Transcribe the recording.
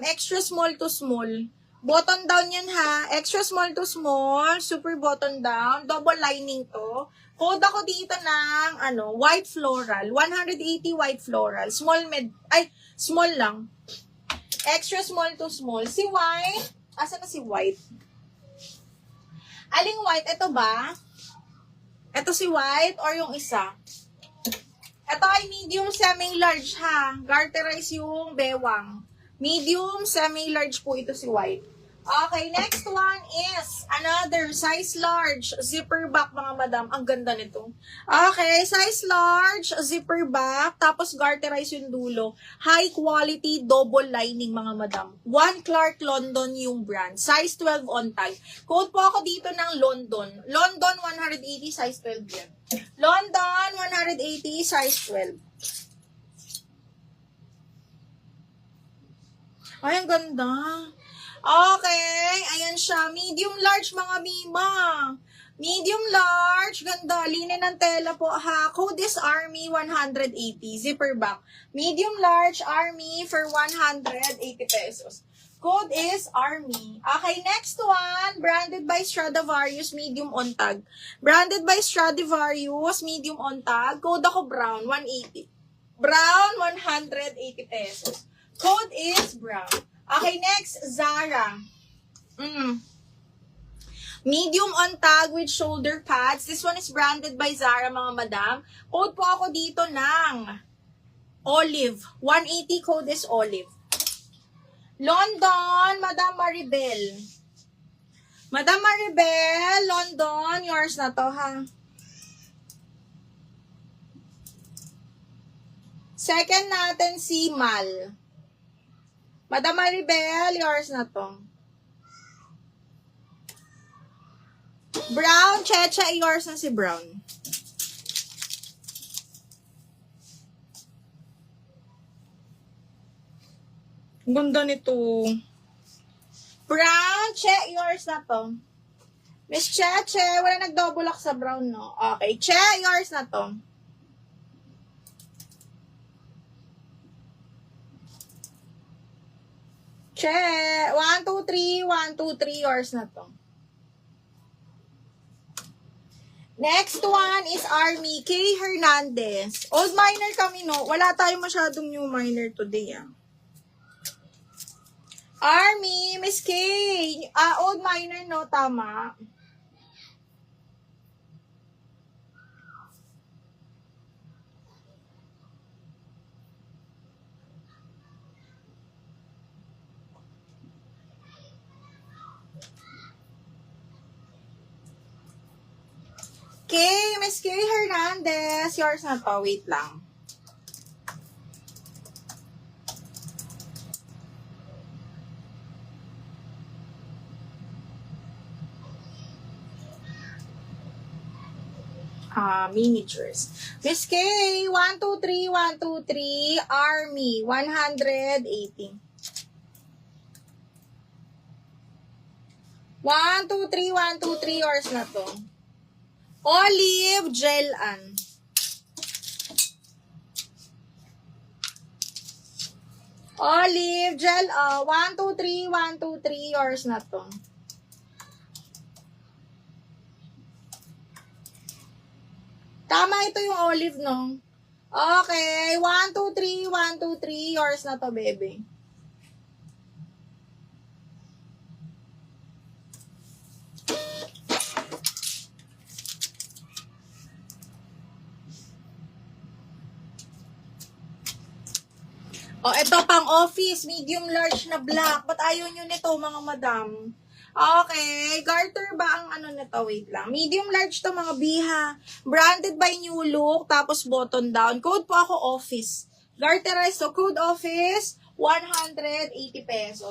extra small to small. Button down yan ha. Extra small to small. Super button down. Double lining to. Code ako dito ng, white floral. 180 white floral. Small lang. Extra small to small. Si white. Asa na si white? Aling white? Ito ba? Ito si white or yung isa? Ito ay medium semi-large ha. Garterize yung bewang. Medium semi-large po ito si white. Okay, next one is another size large zipper back mga madam. Ang ganda nito. Okay, size large zipper back tapos garterize yung dulo. High quality double lining mga madam. One Clark London yung brand. Size 12 on tag. Code po ako dito ng London. London 180 size 12 yan. London 180 size 12. Ay, ang ganda. Okay, ayan siya. Medium large mga mima. Medium large, ganda. Linen ng tela po ha. Code is Army 180, zipper back. Medium large Army for 180 pesos. Code is Army. Okay, next one, branded by Stradivarius, medium on tag. Branded by Stradivarius, medium on tag. Code ako brown, 180. Brown, 180 pesos. Code is brown. Okay, next, Zara. Medium on tag with shoulder pads. This one is branded by Zara, mga madam. Code po ako dito ng olive. 180 code is olive. London, Madam Maribel. Madam Maribel, London, yours na to, ha? Second natin si Mal. Madam Maribel, yours na to. Brown, Checha, yours na si Brown. Ang ganda nito. Brown, Che, yours na to. Miss Cheche, wala nag-double lock sa brown, no? Okay, Che, yours na to. Che, 1, 2, 3, 1, 2, 3, yours na to. Next one is Army, K. Hernandez. Old miner kami, no? Wala tayong masyadong new miner today, ah. Army, Miss K. Old miner, no? Tama. Okay, Miss K. Hernandez. Yours na to. Wait lang. Miniatures. Miss K. 1, 2, 3, 1, 2, 3. Army. 180. 1, 2, 3, 1, 2, 3. Yours na to. Olive Gel-an. Olive Gel, 1, 2, 3, 1, 2, 3, yours na to. Tama ito yung olive, no? Okay, 1, 2, 3, 1, 2, 3, yours na to, baby. Ito pang office, medium large na black. Ba't ayaw nyo nito, mga madam? Okay, garter ba ang nito? Wait lang. Medium large to, mga biha. Branded by New Look, tapos button down. Code po ako office. Garterize to, code office, 180 pesos.